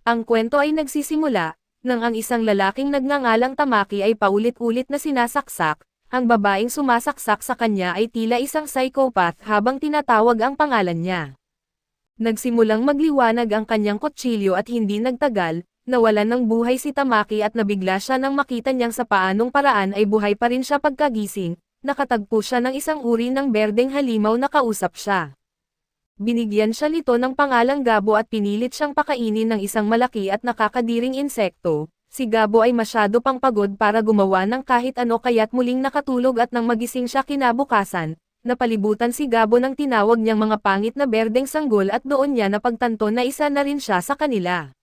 Ang kwento ay nagsisimula, nang ang isang lalaking nagngangalang Tamaki ay paulit-ulit na sinasaksak, ang babaeng sumasaksak sa kanya ay tila isang psychopath habang tinatawag ang pangalan niya. Nagsimulang magliwanag ang kanyang kutsilyo at hindi nagtagal, nawalan ng buhay si Tamaki at nabigla siya nang makita niyang sa paanong paraan ay buhay pa rin siya pagkagising, nakatagpo siya ng isang uri ng berdeng halimaw na kausap siya. Binigyan siya nito ng pangalang Gabo at pinilit siyang pakainin ng isang malaki at nakakadiring insekto. Si Gabo ay masyado pang pagod para gumawa ng kahit ano kaya't muling nakatulog at nang magising siya kinabukasan, napalibutan si Gabo ng tinawag niyang mga pangit na berdeng sanggol at doon niya napagtanto na isa na rin siya sa kanila.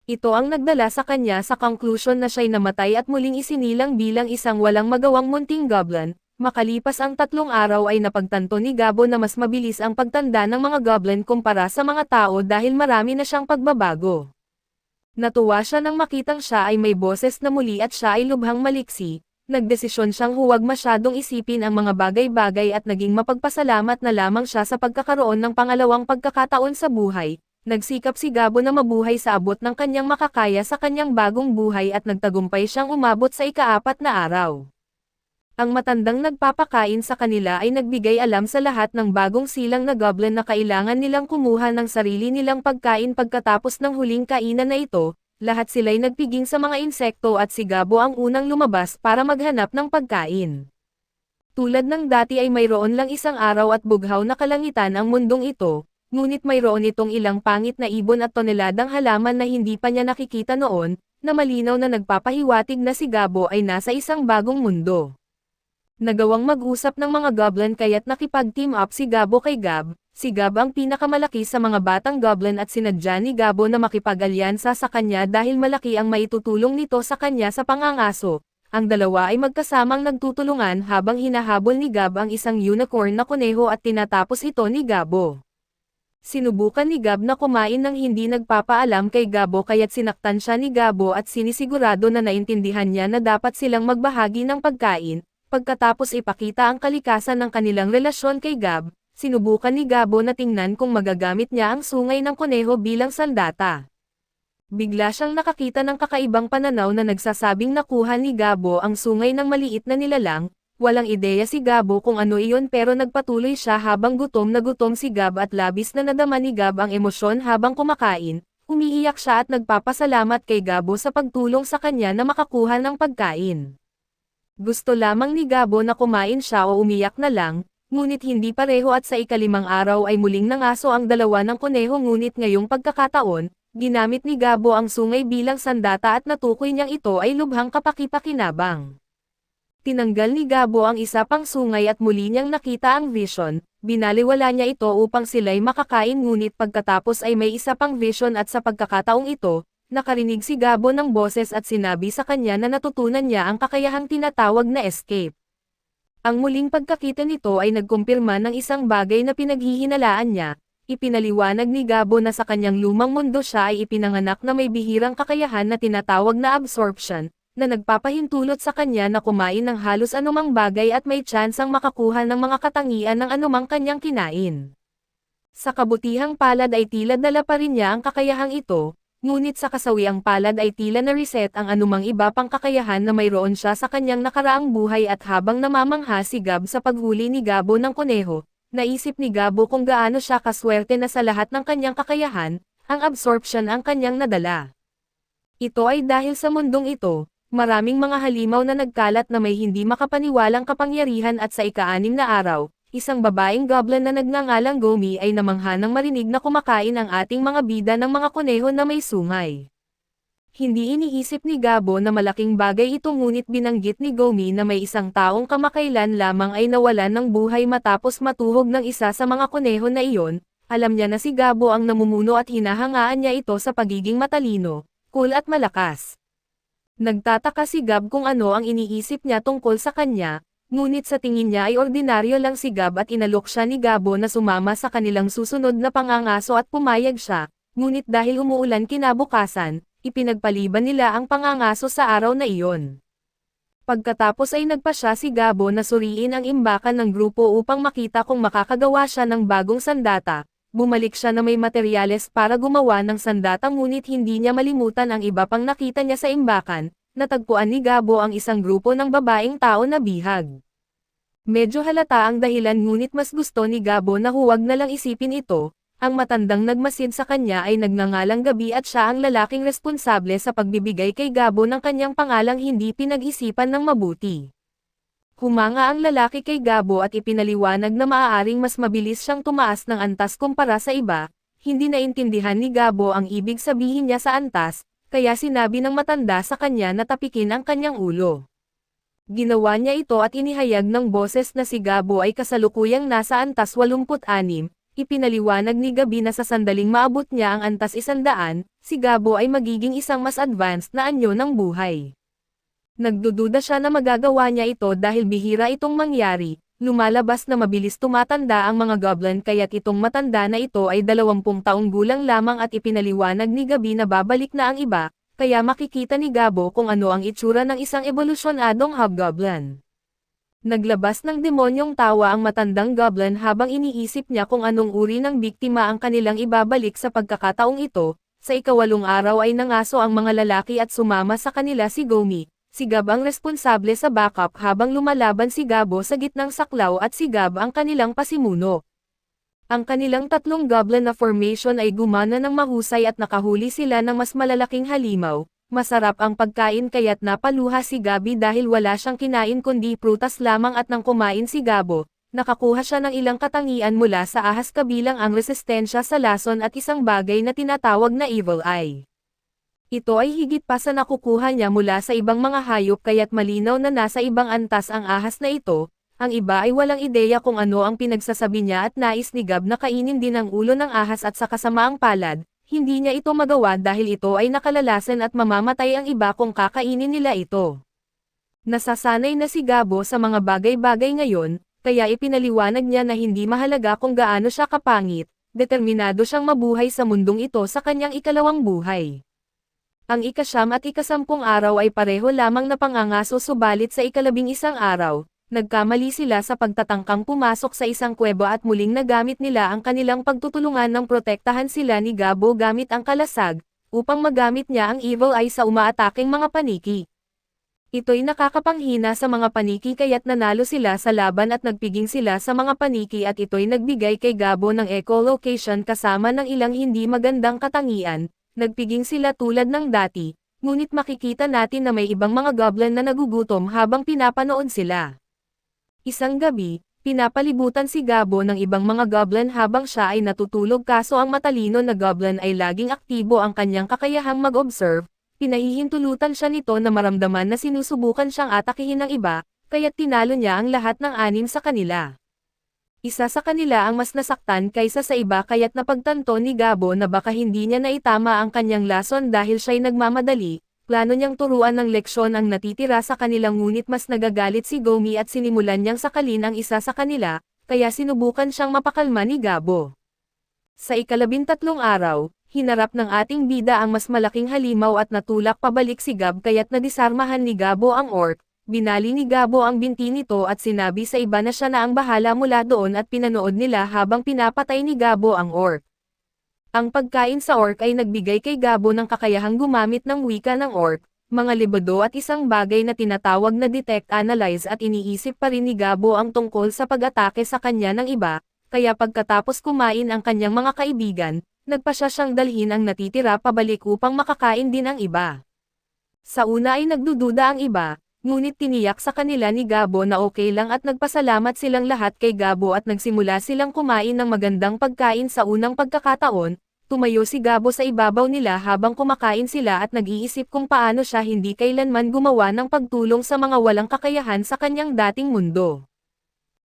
Ito ang nagdala sa kanya sa conclusion na siya'y namatay at muling isinilang bilang isang walang magawang munting goblin. Makalipas ang 3 araw ay napagtanto ni Gabo na mas mabilis ang pagtanda ng mga goblin kumpara sa mga tao dahil marami na siyang pagbabago. Natuwa siya nang makitang siya ay may boses na muli at siya ay lubhang maliksi, nagdesisyon siyang huwag masyadong isipin ang mga bagay-bagay at naging mapagpasalamat na lamang siya sa pagkakaroon ng pangalawang pagkakataon sa buhay. Nagsikap si Gabo na mabuhay sa abot ng kanyang makakaya sa kanyang bagong buhay at nagtagumpay siyang umabot sa ika-4 na araw. Ang matandang nagpapakain sa kanila ay nagbigay alam sa lahat ng bagong silang na goblin na kailangan nilang kumuha ng sarili nilang pagkain pagkatapos ng huling kainan na ito, lahat sila'y nagpiging sa mga insekto at si Gabo ang unang lumabas para maghanap ng pagkain. Tulad ng dati ay mayroon lang isang araw at bughaw na kalangitan ang mundong ito, ngunit mayroon itong ilang pangit na ibon at toneladang halaman na hindi pa niya nakikita noon, na malinaw na nagpapahiwatig na si Gabo ay nasa isang bagong mundo. Nagawang mag-usap ng mga goblin kaya't nakipag-team up si Gabo kay Gab. Si Gab ang pinakamalaki sa mga batang goblin at sinadya ni Gabo na makipag-alyansa sa kanya dahil malaki ang maitutulong nito sa kanya sa pangangaso. Ang dalawa ay magkasamang nagtutulungan habang hinahabol ni Gab ang isang unicorn na kuneho at tinatapos ito ni Gabo. Sinubukan ni Gab na kumain ng hindi nagpapaalam kay Gabo kaya't sinaktan siya ni Gabo at sinisigurado na naintindihan niya na dapat silang magbahagi ng pagkain. Pagkatapos ipakita ang kalikasan ng kanilang relasyon kay Gab, sinubukan ni Gabo na tingnan kung magagamit niya ang sungay ng kuneho bilang sandata. Bigla siyang nakakita ng kakaibang pananaw na nagsasabing nakuha ni Gabo ang sungay ng maliit na nilalang. Walang ideya si Gabo kung ano iyon pero nagpatuloy siya habang gutom na gutom si Gab at labis na nadama ni Gab ang emosyon habang kumakain. Umiiyak siya at nagpapasalamat kay Gabo sa pagtulong sa kanya na makakuha ng pagkain. Gusto lamang ni Gabo na kumain siya o umiyak na lang, ngunit hindi pareho at sa ika-5 araw ay muling nangaso ang dalawa ng kuneho ngunit ngayong pagkakataon, ginamit ni Gabo ang sungay bilang sandata at natukoy niyang ito ay lubhang kapaki-pakinabang. Tinanggal ni Gabo ang isa pang sungay at muli niyang nakita ang vision, binaliwala niya ito upang sila'y makakain ngunit pagkatapos ay may isa pang vision at sa pagkakataong ito, nakarinig si Gabo ng boses at sinabi sa kanya na natutunan niya ang kakayahang tinatawag na escape. Ang muling pagkakita nito ay nagkumpirma ng isang bagay na pinaghihinalaan niya, ipinaliwanag ni Gabo na sa kanyang lumang mundo siya ay ipinanganak na may bihirang kakayahan na tinatawag na absorption, na nagpapahintulot sa kanya na kumain ng halos anumang bagay at may tsansang makakuha ng mga katangian ng anumang kanyang kinain. Sa kabutihang palad ay tila dala pa rin niya ang kakayahang ito, ngunit sa kasawiang palad ay tila na-reset ang anumang iba pang kakayahan na mayroon siya sa kanyang nakaraang buhay at habang namamangha si Gab sa paghuli ni Gabo ng kuneho, naisip ni Gabo kung gaano siya kaswerte na sa lahat ng kanyang kakayahan, ang absorption ang kanyang nadala. Ito ay dahil sa mundong ito, maraming mga halimaw na nagkalat na may hindi makapaniwalang kapangyarihan at sa ika-6 na araw, isang babaeng goblin na nagngangalang Gomi ay namangha nang marinig na kumakain ang ating mga bida ng mga kuneho na may sungay. Hindi iniisip ni Gabo na malaking bagay ito ngunit binanggit ni Gomi na may isang taong kamakailan lamang ay nawalan ng buhay matapos matuhog ng isa sa mga kuneho na iyon. Alam niya na si Gabo ang namumuno at hinahangaan niya ito sa pagiging matalino, cool at malakas. Nagtataka si Gab kung ano ang iniisip niya tungkol sa kanya. Ngunit sa tingin niya ay ordinaryo lang si Gab at inalok siya ni Gabo na sumama sa kanilang susunod na pangangaso at pumayag siya, ngunit dahil umuulan kinabukasan, ipinagpaliban nila ang pangangaso sa araw na iyon. Pagkatapos ay nagpasya si Gabo na suriin ang imbakan ng grupo upang makita kung makakagawa siya ng bagong sandata, bumalik siya na may materyales para gumawa ng sandata ngunit hindi niya malimutan ang iba pang nakita niya sa imbakan, natagpuan ni Gabo ang isang grupo ng babaeng tao na bihag. Medyo halata ang dahilan ngunit mas gusto ni Gabo na huwag na lang isipin ito, ang matandang nagmasid sa kanya ay nagngangalang Gabi at siya ang lalaking responsable sa pagbibigay kay Gabo ng kanyang pangalang hindi pinag-isipan ng mabuti. Humanga ang lalaki kay Gabo at ipinaliwanag na maaaring mas mabilis siyang tumaas ng antas kumpara sa iba, hindi naintindihan ni Gabo ang ibig sabihin niya sa antas, kaya sinabi ng matanda sa kanya na tapikin ang kanyang ulo. Ginawa niya ito at inihayag ng boses na si Gabo ay kasalukuyang nasa antas 86, ipinaliwanag ni Gabi na sa sandaling maabot niya ang antas 100, si Gabo ay magiging isang mas advanced na anyo ng buhay. Nagdududa siya na magagawa niya ito dahil bihira itong mangyari, lumalabas na mabilis tumatanda ang mga goblin kaya't itong matanda na ito ay 20 taong gulang lamang at ipinaliwanag ni Gabi na babalik na ang iba, kaya makikita ni Gabo kung ano ang itsura ng isang evolusyonadong hobgoblin. Naglabas ng demonyong tawa ang matandang goblin habang iniisip niya kung anong uri ng biktima ang kanilang ibabalik sa pagkakataong ito. Sa ika-8 araw ay nangaso ang mga lalaki at sumama sa kanila si Gomi. Si Gab ang responsable sa backup habang lumalaban si Gabo sa gitnang saklaw at si Gab ang kanilang pasimuno. Ang kanilang 3 goblin na formation ay gumana ng mahusay at nakahuli sila ng mas malalaking halimaw. Masarap ang pagkain kaya't napaluha si Gabi dahil wala siyang kinain kundi prutas lamang at nang kumain si Gabo, nakakuha siya ng ilang katangian mula sa ahas kabilang ang resistensya sa lason at isang bagay na tinatawag na Evil Eye. Ito ay higit pa sa nakukuha niya mula sa ibang mga hayop kaya't malinaw na nasa ibang antas ang ahas na ito. Ang iba ay walang ideya kung ano ang pinagsasabi niya at nais ni Gab na kainin din ang ulo ng ahas at sa kasamaang palad, hindi niya ito magawa dahil ito ay nakalalasan at mamamatay ang iba kung kakainin nila ito. Nasasanay na si Gabo sa mga bagay-bagay ngayon, kaya ipinaliwanag niya na hindi mahalaga kung gaano siya kapangit, determinado siyang mabuhay sa mundong ito sa kanyang ikalawang buhay. Ang ika-9 at ika-10 araw ay pareho lamang na pangangaso subalit sa ika-11 araw, nagkamali sila sa pagtatangkang pumasok sa isang kuweba at muling nagamit nila ang kanilang pagtutulungan ng protektahan sila ni Gabo gamit ang kalasag, upang magamit niya ang Evil Eye sa umaataking mga paniki. Ito'y nakakapanghina sa mga paniki kaya't nanalo sila sa laban at nagpiging sila sa mga paniki at ito'y nagbigay kay Gabo ng echolocation kasama ng ilang hindi magandang katangian, nagpiging sila tulad ng dati, ngunit makikita natin na may ibang mga goblin na nagugutom habang pinapanood sila. Isang gabi, pinapalibutan si Gabo ng ibang mga goblin habang siya ay natutulog kaso ang matalino na goblin ay laging aktibo ang kanyang kakayahang mag-observe, pinahihintulutan siya nito na maramdaman na sinusubukan siyang atakihin ng iba, kaya't tinalo niya ang lahat ng 6 sa kanila. Isa sa kanila ang mas nasaktan kaysa sa iba kaya't napagtanto ni Gabo na baka hindi niya naitama ang kanyang lason dahil siya'y nagmamadali. Plano niyang turuan ng leksyon ang natitira sa kanilang ngunit mas nagagalit si Gomi at sinimulan niyang sakalin ang isa sa kanila, kaya sinubukan siyang mapakalma ni Gabo. Sa ika-13 araw, hinarap ng ating bida ang mas malaking halimaw at natulak pabalik si Gab kaya't nadisarmahan ni Gabo ang orc, binali ni Gabo ang binti nito at sinabi sa iba na siya na ang bahala mula doon at pinanood nila habang pinapatay ni Gabo ang orc. Ang pagkain sa orc ay nagbigay kay Gabo ng kakayahang gumamit ng wika ng orc, mga libodo at isang bagay na tinatawag na detect analyze at iniisip pa rin ni Gabo ang tungkol sa pag-atake sa kanya ng iba, kaya pagkatapos kumain ang kanyang mga kaibigan, nagpasya siyang dalhin ang natitira pabalik upang makakain din ang iba. Sa una ay nagdududa ang iba, ngunit tiniyak sa kanila ni Gabo na okay lang at nagpasalamat silang lahat kay Gabo at nagsimula silang kumain ng magandang pagkain sa unang pagkakataon. Tumayo si Gabo sa ibabaw nila habang kumakain sila at nag-iisip kung paano siya hindi kailanman gumawa ng pagtulong sa mga walang kakayahan sa kanyang dating mundo.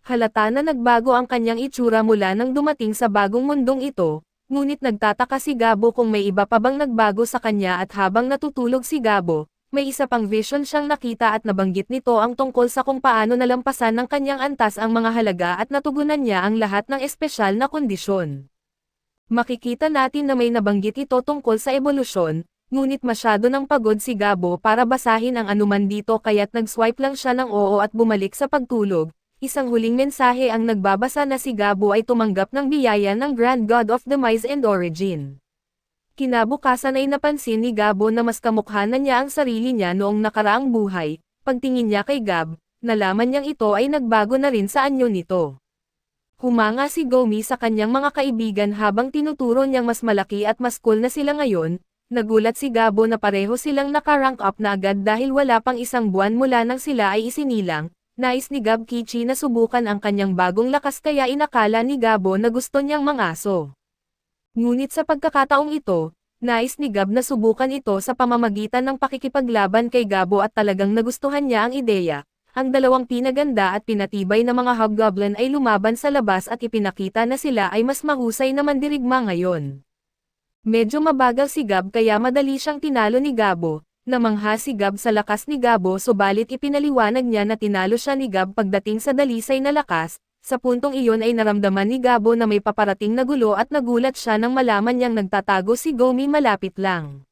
Halata na nagbago ang kanyang itsura mula nang dumating sa bagong mundong ito, ngunit nagtataka si Gabo kung may iba pa bang nagbago sa kanya at habang natutulog si Gabo, may isa pang vision siyang nakita at nabanggit nito ang tungkol sa kung paano nalampasan ng kanyang antas ang mga halaga at natugunan niya ang lahat ng espesyal na kondisyon. Makikita natin na may nabanggit ito tungkol sa ebolusyon, ngunit masyado nang pagod si Gabo para basahin ang anuman dito kaya't nag-swipe lang siya ng oo at bumalik sa pagtulog. isang huling mensahe ang nagbabasa na si Gabo ay tumanggap ng biyaya ng Grand God of Demise and Origin. Kinabukasan ay napansin ni Gabo na mas kamukha na niya ang sarili niya noong nakaraang buhay. Pagtingin niya kay Gab, nalaman niyang ito ay nagbago na rin sa anyo nito. Humanga si Gomi sa kanyang mga kaibigan habang tinuturo niyang mas malaki at mas cool na sila ngayon. Nagulat si Gabo na pareho silang naka-rank up na agad dahil wala pang isang buwan mula nang sila ay isinilang. Nais ni Gab Kichi na subukan ang kanyang bagong lakas kaya inakala ni Gabo na gusto niyang mangaso. Ngunit sa pagkakataong ito, nais ni Gab na subukan ito sa pamamagitan ng pakikipaglaban kay Gabo at talagang nagustuhan niya ang ideya. Ang dalawang pinaganda at pinatibay na mga hobgoblin ay lumaban sa labas at ipinakita na sila ay mas mahusay na mandirigma ngayon. Medyo mabagal si Gab kaya madali siyang tinalo ni Gabo. Namangha si Gab sa lakas ni Gabo subalit ipinaliwanag niya na tinalo siya ni Gab pagdating sa dalisay na lakas. Sa puntong iyon ay naramdaman ni Gabo na may paparating na gulo at nagulat siya nang malaman niyang nagtatago si Gomi malapit lang.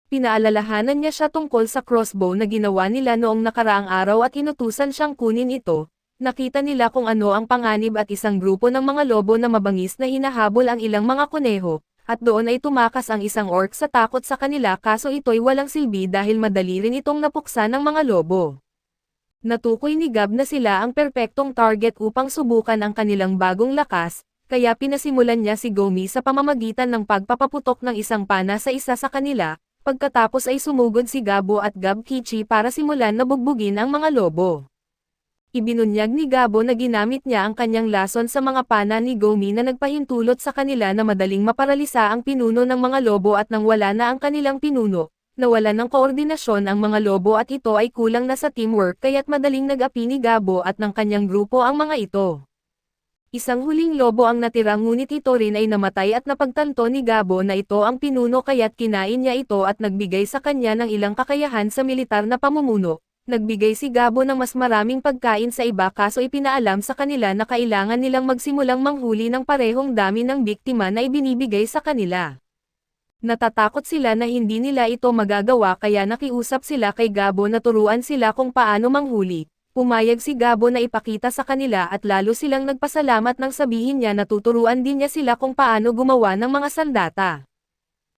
Pinaalalahanan niya siya tungkol sa crossbow na ginawa nila noong nakaraang araw at inutusan siyang kunin ito. Nakita nila kung ano ang panganib at isang grupo ng mga lobo na mabangis na hinahabol ang ilang mga kuneho, at doon ay tumakas ang isang orc sa takot sa kanila kaso ito'y walang silbi dahil madali rin itong napuksa ng mga lobo. Natukoy ni Gab na sila ang perpektong target upang subukan ang kanilang bagong lakas, kaya pinasimulan niya si Gomi sa pamamagitan ng pagpapaputok ng isang pana sa isa sa kanila. Pagkatapos ay sumugod si Gabo at Gab Kichi para simulan na bugbugin ang mga lobo. Ibinunyag ni Gabo na ginamit niya ang kanyang lason sa mga pana ni Gomi na nagpahintulot sa kanila na madaling maparalisa ang pinuno ng mga lobo at nang wala na ang kanilang pinuno, nawalan ng koordinasyon ang mga lobo at ito ay kulang na sa teamwork kaya't madaling nag-api ni Gabo at ng kanyang grupo ang mga ito. Isang huling lobo ang natira ngunit ito rin ay namatay at napagtanto ni Gabo na ito ang pinuno kaya't kinain niya ito at nagbigay sa kanya ng ilang kakayahan sa militar na pamumuno. Nagbigay si Gabo ng mas maraming pagkain sa iba kaso ipinaalam sa kanila na kailangan nilang magsimulang manghuli ng parehong dami ng biktima na ibinibigay sa kanila. Natatakot sila na hindi nila ito magagawa kaya nakiusap sila kay Gabo na turuan sila kung paano manghuli. Pumayag si Gabo na ipakita sa kanila at lalo silang nagpasalamat nang sabihin niya na tuturuan din niya sila kung paano gumawa ng mga sandata.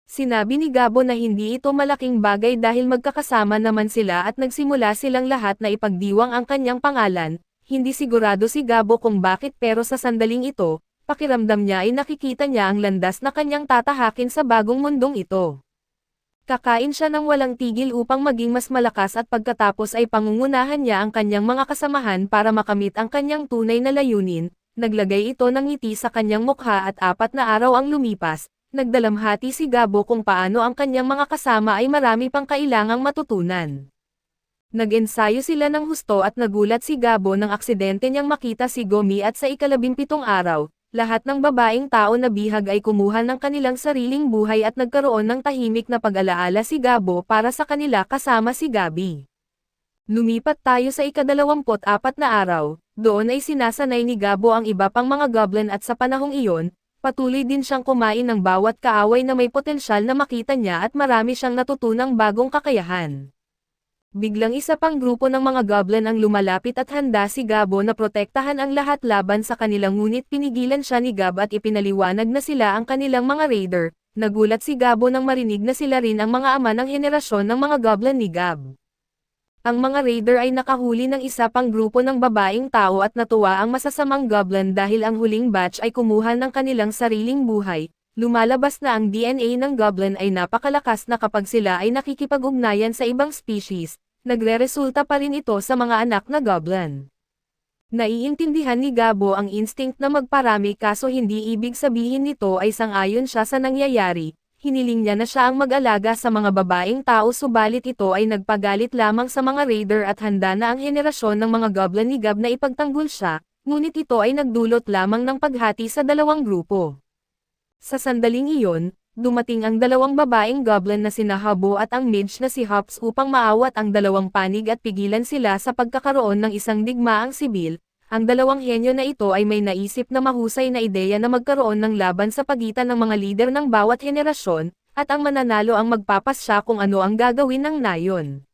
Sinabi ni Gabo na hindi ito malaking bagay dahil magkakasama naman sila at nagsimula silang lahat na ipagdiwang ang kanyang pangalan. Hindi sigurado si Gabo kung bakit pero sa sandaling ito, pakiramdam niya ay nakikita niya ang landas na kanyang tatahakin sa bagong mundong ito. Kakain siya ng walang tigil upang maging mas malakas at pagkatapos ay pangungunahan niya ang kanyang mga kasamahan para makamit ang kanyang tunay na layunin. Naglagay ito ng ngiti sa kanyang mukha at 4 na araw ang lumipas. Nagdalamhati si Gabo kung paano ang kanyang mga kasama ay marami pang kailangang matutunan. Nag-ensayo sila ng husto at nagulat si Gabo nang aksidente niyang makita si Gomi at sa 17 araw. Lahat ng babaeng tao na bihag ay kumuha ng kanilang sariling buhay at nagkaroon ng tahimik na pag-alaala si Gabo para sa kanila kasama si Gabi. Lumipat tayo sa 24 na araw, doon ay sinasanay ni Gabo ang iba pang mga goblin at sa panahong iyon, patuloy din siyang kumain ng bawat kaaway na may potensyal na makita niya at marami siyang natutunang bagong kakayahan. Biglang isa pang grupo ng mga goblin ang lumalapit at handa si Gabo na protektahan ang lahat laban sa kanilang ngunit pinigilan siya ni Gab at ipinaliwanag na sila ang kanilang mga raider. Nagulat si Gabo nang marinig na sila rin ang mga ama ng henerasyon ng mga goblin ni Gab. Ang mga raider ay nakahuli ng isa pang grupo ng babaeng tao at natuwa ang masasamang goblin dahil ang huling batch ay kumuha ng kanilang sariling buhay. Lumalabas na ang DNA ng goblin ay napakalakas na kapag sila ay nakikipag-ugnayan sa ibang species, nagre-resulta pa rin ito sa mga anak na goblin. Naiintindihan ni Gabo ang instinct na magparami kaso hindi ibig sabihin nito ay sang-ayon siya sa nangyayari. Hiniling niya na siya ang mag-alaga sa mga babaeng tao subalit ito ay nagpagalit lamang sa mga raider at handa na ang henerasyon ng mga goblin ni Gab na ipagtanggol siya, ngunit ito ay nagdulot lamang ng paghati sa dalawang grupo. Sa sandaling iyon, dumating ang dalawang babaeng goblin na sina Habo at ang mage na si Hops upang maawat ang dalawang panig at pigilan sila sa pagkakaroon ng isang digmaang sibil. Ang dalawang henyo na ito ay may naisip na mahusay na ideya na magkaroon ng laban sa pagitan ng mga lider ng bawat henerasyon, at ang mananalo ang magpapasya kung ano ang gagawin ng nayon.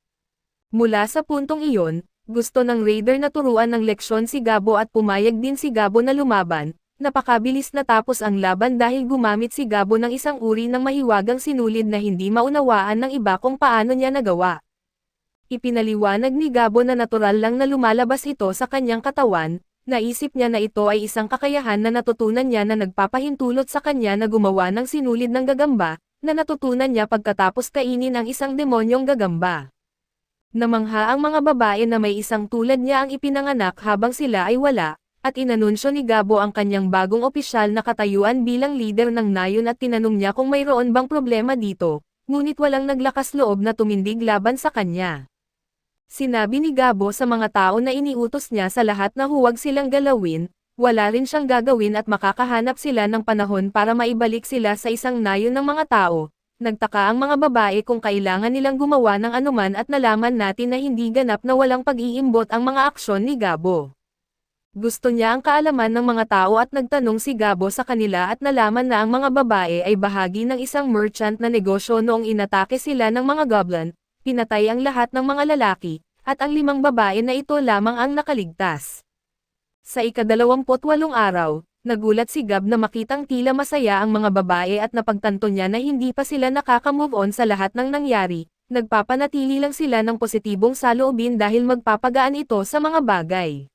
Mula sa puntong iyon, Gusto ng Raider na turuan ng leksyon si Gabo at pumayag din si Gabo na lumaban. Napakabilis natapos ang laban dahil gumamit si Gabo ng isang uri ng mahiwagang sinulid na hindi maunawaan ng iba kung paano niya nagawa. Ipinaliwanag ni Gabo na natural lang na lumalabas ito sa kanyang katawan, naisip niya na ito ay isang kakayahan na natutunan niya na nagpapahintulot sa kanya na gumawa ng sinulid ng gagamba, na natutunan niya pagkatapos kainin ang isang demonyong gagamba. Namangha ang mga babae na may isang tulad niya ang ipinanganak habang sila ay wala, at inanunsyo ni Gabo ang kanyang bagong opisyal na katayuan bilang leader ng nayon at tinanong niya kung mayroon bang problema dito, ngunit walang naglakas loob na tumindig laban sa kanya. Sinabi ni Gabo sa mga tao na iniutos niya sa lahat na huwag silang galawin, wala rin siyang gagawin at makakahanap sila ng panahon para maibalik sila sa isang nayon ng mga tao. Nagtaka ang mga babae kung kailangan nilang gumawa ng anuman at nalaman natin na hindi ganap na walang pag-iimbot ang mga aksyon ni Gabo. Gusto niya ang kaalaman ng mga tao at nagtanong si Gabo sa kanila at nalaman na ang mga babae ay bahagi ng isang merchant na negosyo noong inatake sila ng mga goblin, pinatay ang lahat ng mga lalaki, at ang 5 babae na ito lamang ang nakaligtas. Sa ika-28 araw, nagulat si Gab na makitang tila masaya ang mga babae at napagtanto niya na hindi pa sila nakaka-move on sa lahat ng nangyari, nagpapanatili lang sila ng positibong saloobin dahil magpapagaan ito sa mga bagay.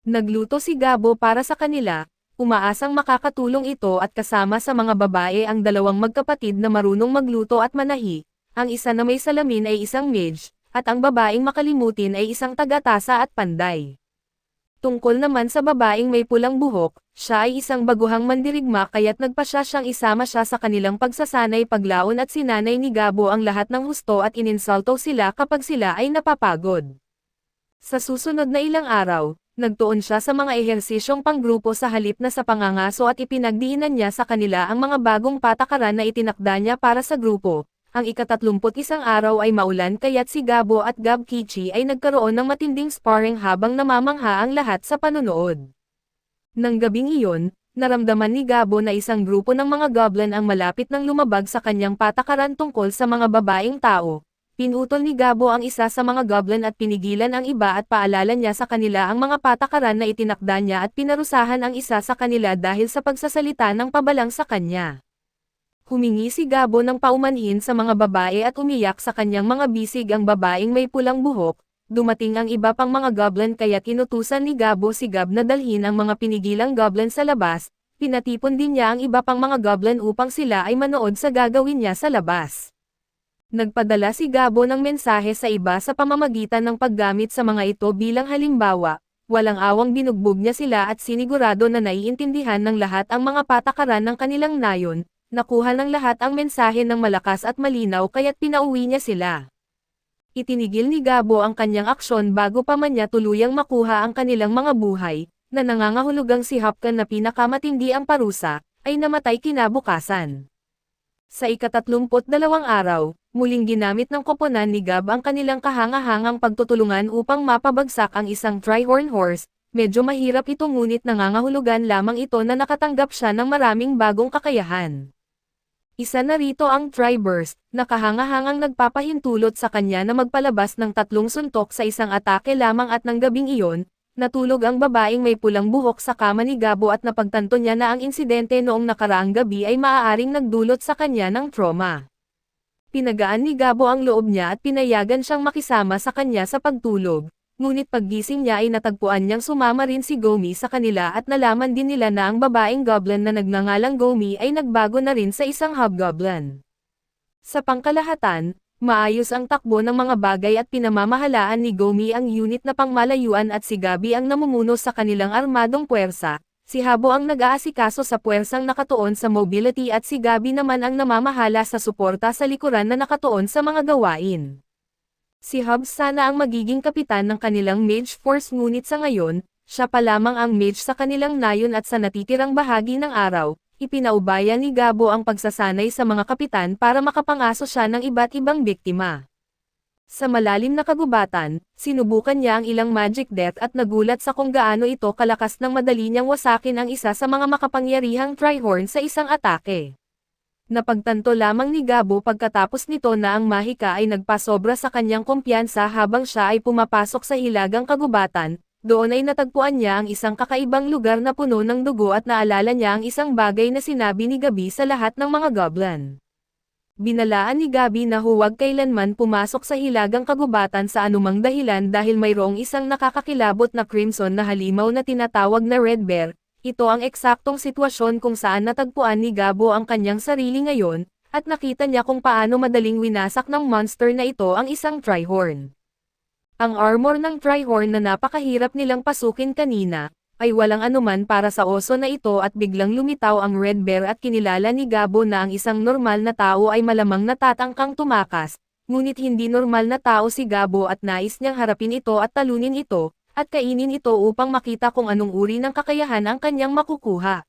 Nagluto si Gabo para sa kanila, umaasang makakatulong ito at kasama sa mga babae ang 2 magkapatid na marunong magluto at manahi, ang isa na may salamin ay isang mage, at ang babaeng makalimutin ay isang tagatasa at panday. Tungkol naman sa babaeng may pulang buhok, siya ay isang baguhang mandirigma kaya't nagpasya siyang isama siya sa kanilang pagsasanay paglaon at sinanay ni Gabo ang lahat ng husto at ininsulto sila kapag sila ay napapagod. Sa susunod na ilang araw, nagtuon siya sa mga ehersisyong panggrupo sa halip na sa pangangaso at ipinagdiinan niya sa kanila ang mga bagong patakaran na itinakda niya para sa grupo. Ang ika-31 araw ay maulan kaya't si Gabo at Gab Kichi ay nagkaroon ng matinding sparring habang namamangha ang lahat sa panonood. Nang gabing iyon, naramdaman ni Gabo na isang grupo ng mga goblin ang malapit nang lumabag sa kanyang patakaran tungkol sa mga babaeng tao. Pinutol ni Gabo ang isa sa mga goblin at pinigilan ang iba at paalala niya sa kanila ang mga patakaran na itinakda niya at pinarusahan ang isa sa kanila dahil sa pagsasalita ng pabalang sa kanya. Humingi si Gabo ng paumanhin sa mga babae at umiyak sa kanyang mga bisig ang babaeng may pulang buhok. Dumating ang iba pang mga goblin kaya kinutusan ni Gabo si Gab na dalhin ang mga pinigilang goblin sa labas. Pinatipon din niya ang iba pang mga goblin upang sila ay manood sa gagawin niya sa labas. Nagpadala si Gabo ng mensahe sa iba sa pamamagitan ng paggamit sa mga ito bilang halimbawa, walang awang binugbog niya sila at sinigurado na naiintindihan ng lahat ang mga patakaran ng kanilang nayon, nakuha ng lahat ang mensahe ng malakas at malinaw kaya't pinauwi niya sila. Itinigil ni Gabo ang kanyang aksyon bago pa man niya tuluyang makuha ang kanilang mga buhay, na nangangahulugang si Hopkan na pinakamatindi ang parusa, ay namatay kinabukasan. Sa ika-32 araw, muling ginamit ng koponan ni Gab ang kanilang kahanga-hangang pagtutulungan upang mapabagsak ang isang Tri-Horn Horse. Medyo mahirap ito ngunit nangangahulugan lamang ito na nakatanggap siya ng maraming bagong kakayahan. Isa na rito ang Tri-Burst, na kahanga-hangang nagpapahintulot sa kanya na magpalabas ng 3 suntok sa isang atake lamang at ng gabing iyon, natulog ang babaeng may pulang buhok sa kama ni Gabo at napagtanto niya na ang insidente noong nakaraang gabi ay maaaring nagdulot sa kanya ng trauma. Pinagaan ni Gabo ang loob niya at pinayagan siyang makisama sa kanya sa pagtulog, ngunit paggising niya ay natagpuan niyang sumama rin si Gomi sa kanila at nalaman din nila na ang babaeng goblin na nagngangalang Gomi ay nagbago na rin sa isang hobgoblin. Sa pangkalahatan, maayos ang takbo ng mga bagay at pinamamahalaan ni Gomi ang unit na pangmalayuan at si Gabi ang namumuno sa kanilang armadong puwersa. Si Habo ang nag-aasikaso sa puwersang nakatuon sa mobility at si Gabi naman ang namamahala sa suporta sa likuran na nakatuon sa mga gawain. Si Hubs sana ang magiging kapitan ng kanilang mage force ngunit sa ngayon, siya pa lamang ang mage sa kanilang nayon at sa natitirang bahagi ng araw, ipinaubaya ni Gabo ang pagsasanay sa mga kapitan para makapangaso siya ng iba't ibang biktima. Sa malalim na kagubatan, sinubukan niya ang ilang magic death at nagulat sa kung gaano ito kalakas nang madali niyang wasakin ang isa sa mga makapangyarihang Tri-Horn sa isang atake. Napagtanto lamang ni Gabo pagkatapos nito na ang mahika ay nagpasobra sa kanyang kumpiyansa habang siya ay pumapasok sa hilagang kagubatan. Doon ay natagpuan niya ang isang kakaibang lugar na puno ng dugo at naalala niya ang isang bagay na sinabi ni Gabi sa lahat ng mga goblin. Binalaan ni Gabi na huwag kailanman pumasok sa hilagang kagubatan sa anumang dahilan dahil mayroong isang nakakakilabot na crimson na halimaw na tinatawag na Red Bear. Ito ang eksaktong sitwasyon kung saan natagpuan ni Gabo ang kanyang sarili ngayon, at nakita niya kung paano madaling winasak ng monster na ito ang isang Trihorn. Ang armor ng Trihorn na napakahirap nilang pasukin kanina, ay walang anuman para sa oso na ito at biglang lumitaw ang Red Bear at kinilala ni Gabo na ang isang normal na tao ay malamang natatangkang tumakas, ngunit hindi normal na tao si Gabo at nais niyang harapin ito at talunin ito, at kainin ito upang makita kung anong uri ng kakayahan ang kanyang makukuha.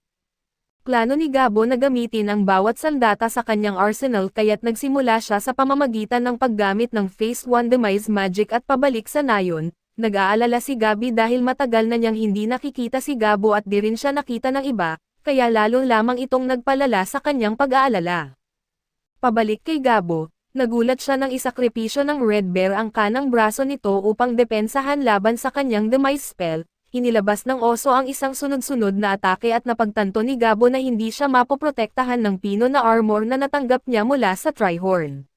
Plano ni Gabo na gamitin ang bawat sandata sa kanyang arsenal kaya't nagsimula siya sa pamamagitan ng paggamit ng Phase 1 Demise Magic at pabalik sa nayon. Nag-aalala si Gabi dahil matagal na niyang hindi nakikita si Gabo at di rin siya nakita ng iba, kaya lalo lamang itong nagpalala sa kanyang pag-aalala. Pabalik kay Gabo. Nagulat siya nang isakripisyo ng Red Bear ang kanang braso nito upang depensahan laban sa kanyang demise spell. Inilabas ng oso ang isang sunod-sunod na atake at napagtanto ni Gabo na hindi siya mapoprotektahan ng pino na armor na natanggap niya mula sa Trihorn.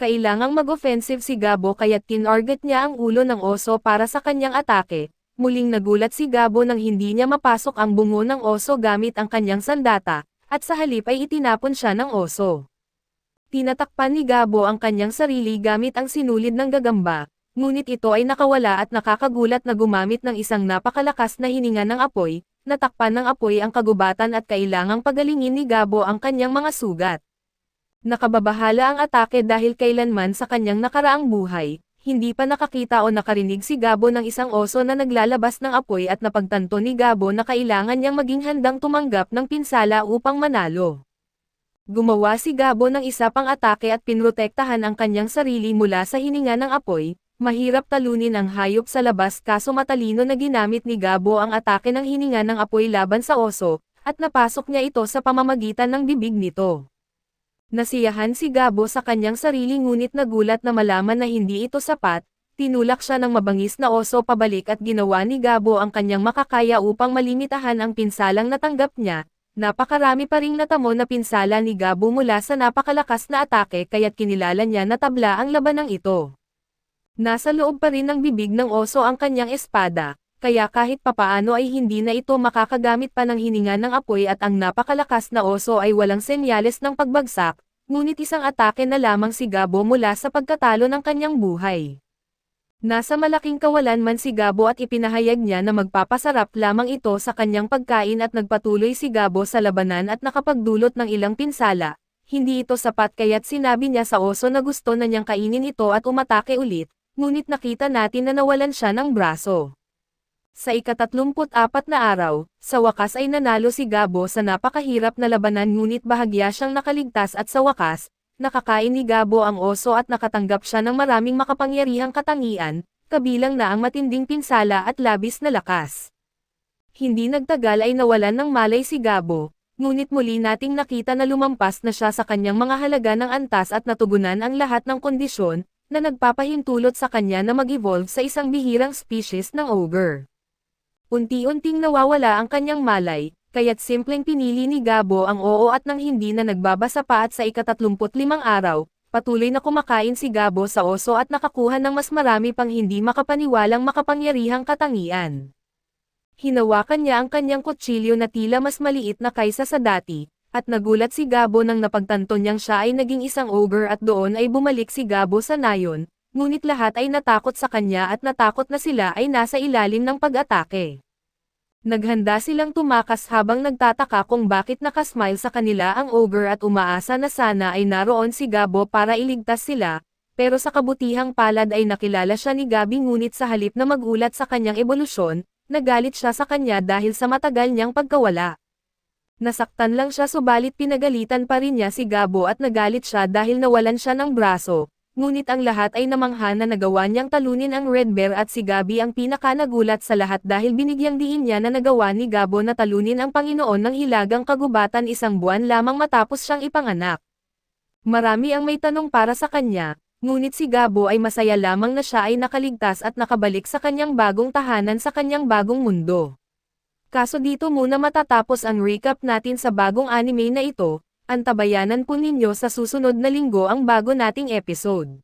Kailangang mag-offensive si Gabo kaya't tinarget niya ang ulo ng oso para sa kanyang atake. Muling nagulat si Gabo nang hindi niya mapasok ang bungo ng oso gamit ang kanyang sandata, at sa halip ay itinapon siya ng oso. Tinatakpan ni Gabo ang kanyang sarili gamit ang sinulid ng gagamba, ngunit ito ay nakawala at nakakagulat na gumamit ng isang napakalakas na hininga ng apoy, natakpan ng apoy ang kagubatan at kailangang pagalingin ni Gabo ang kanyang mga sugat. Nakababahala ang atake dahil kailanman sa kanyang nakaraang buhay, hindi pa nakakita o nakarinig si Gabo ng isang oso na naglalabas ng apoy at napagtanto ni Gabo na kailangan niyang maging handang tumanggap ng pinsala upang manalo. Gumawa si Gabo ng isa pang atake at pinrotektahan ang kanyang sarili mula sa hininga ng apoy. Mahirap talunin ang hayop sa labas kaso matalino na ginamit ni Gabo ang atake ng hininga ng apoy laban sa oso, at napasok niya ito sa pamamagitan ng bibig nito. Nasiyahan si Gabo sa kanyang sarili ngunit nagulat na malaman na hindi ito sapat. Tinulak siya ng mabangis na oso pabalik at ginawa ni Gabo ang kanyang makakaya upang malimitahan ang pinsalang natanggap niya. Napakarami pa ring natamo na pinsala ni Gabo mula sa napakalakas na atake kaya't kinilala niya na tabla ang labanang ito. Nasa loob pa rin ng bibig ng oso ang kanyang espada, kaya kahit papaano ay hindi na ito makakagamit pa ng hininga ng apoy at ang napakalakas na oso ay walang senyales ng pagbagsak, ngunit isang atake na lamang si Gabo mula sa pagkatalo ng kanyang buhay. Nasa malaking kawalan man si Gabo at ipinahayag niya na magpapasarap lamang ito sa kanyang pagkain at nagpatuloy si Gabo sa labanan at nakapagdulot ng ilang pinsala. Hindi ito sapat kaya't sinabi niya sa oso na gusto na niyang kainin ito at umatake ulit, ngunit nakita natin na nawalan siya ng braso. Sa ika-34 na araw, sa wakas ay nanalo si Gabo sa napakahirap na labanan ngunit bahagya siyang nakaligtas at sa wakas, nakakain ni Gabo ang oso at nakatanggap siya ng maraming makapangyarihang katangian, kabilang na ang matinding pinsala at labis na lakas. Hindi nagtagal ay nawalan ng malay si Gabo, ngunit muli nating nakita na lumampas na siya sa kanyang mga halaga ng antas at natugunan ang lahat ng kondisyon, na nagpapahintulot sa kanya na mag-evolve sa isang bihirang species ng ogre. Unti-unting nawawala ang kanyang malay, kaya't simpleng pinili ni Gabo ang oo at nang hindi na nagbabasa pa at sa ika-35 araw, patuloy na kumakain si Gabo sa oso at nakakuha ng mas marami pang hindi makapaniwalang makapangyarihang katangian. Hinawakan niya ang kanyang kutsilyo na tila mas maliit na kaysa sa dati, at nagulat si Gabo nang napagtanto niyang siya ay naging isang ogre at doon ay bumalik si Gabo sa nayon, ngunit lahat ay natakot sa kanya at natakot na sila ay nasa ilalim ng pag-atake. Naghanda silang tumakas habang nagtataka kung bakit nakasmile sa kanila ang ogre at umaasa na sana ay naroon si Gabo para iligtas sila, pero sa kabutihang palad ay nakilala siya ni Gabi ngunit sa halip na magulat sa kanyang ebolusyon, nagalit siya sa kanya dahil sa matagal niyang pagkawala. Nasaktan lang siya subalit pinagalitan pa rin niya si Gabo at nagalit siya dahil nawalan siya ng braso, ngunit ang lahat ay namangha na nagawa niyang talunin ang Red Bear at si Gabi ang pinaka-nagulat sa lahat dahil binigyang diin niya na nagawa ni Gabo na talunin ang Panginoon ng Hilagang Kagubatan 1 buwan lamang matapos siyang ipanganak. Marami ang may tanong para sa kanya, ngunit si Gabo ay masaya lamang na siya ay nakaligtas at nakabalik sa kanyang bagong tahanan sa kanyang bagong mundo. Kaso dito muna matatapos ang recap natin sa bagong anime na ito. Antabayanan po ninyo sa susunod na linggo ang bago nating episode.